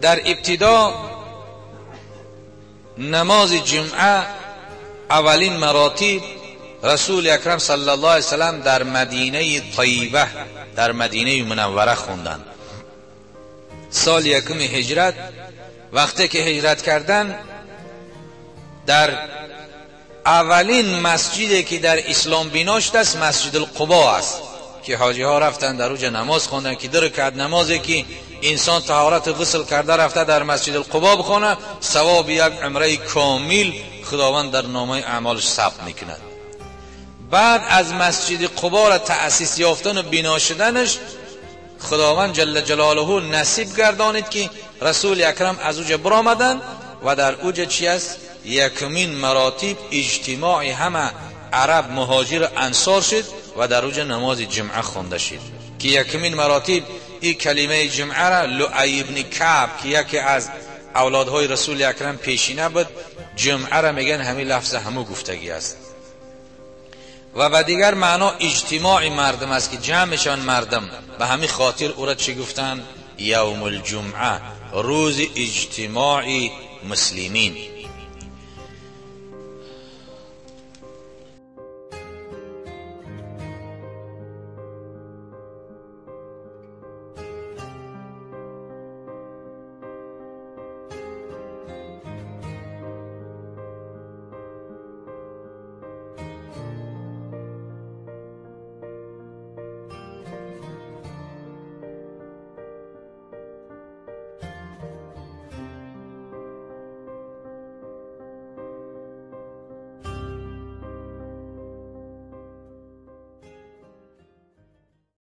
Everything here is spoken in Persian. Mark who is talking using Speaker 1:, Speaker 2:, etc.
Speaker 1: در ابتدا نماز جمعه اولین مراتب رسول اکرم صلی الله علیه وسلم در مدینه طیبه، در مدینه منوره خوندن. سال یکم هجرت وقتی که هجرت کردن، در اولین مسجدی که در اسلام بنا شده است مسجد القبا است که حاجی ها رفتن در اوج نماز خوندن که 2 رکعت نمازی که انسان طهارت غسل کرده رفته در مسجد القبا بخونه، ثواب یک عمره کامل خداوند در نامه اعمالش ثبت میکند. بعد از مسجد قبا را تأسیس یافتن و بنا شدنش خداوند جل جلاله نصیب گردانید که رسول اکرم از اوج برآمدن و در اوج چی است؟ یکمین مراتب اجتماع همه عرب مهاجر انصار شد و در اوج نماز جمعه خونده شد که یکمین مراتب این کلمه جمعه را لؤی بن کعب که یکی از اولادهای رسول اکرم پیشینه بود، جمعه را میگن همین لفظ همو گفتگی است. و به دیگر معنا اجتماع مردم است که جمعشان مردم، به همین خاطر او را چی گفتن؟ یوم الجمعه، روز اجتماع مسلمین.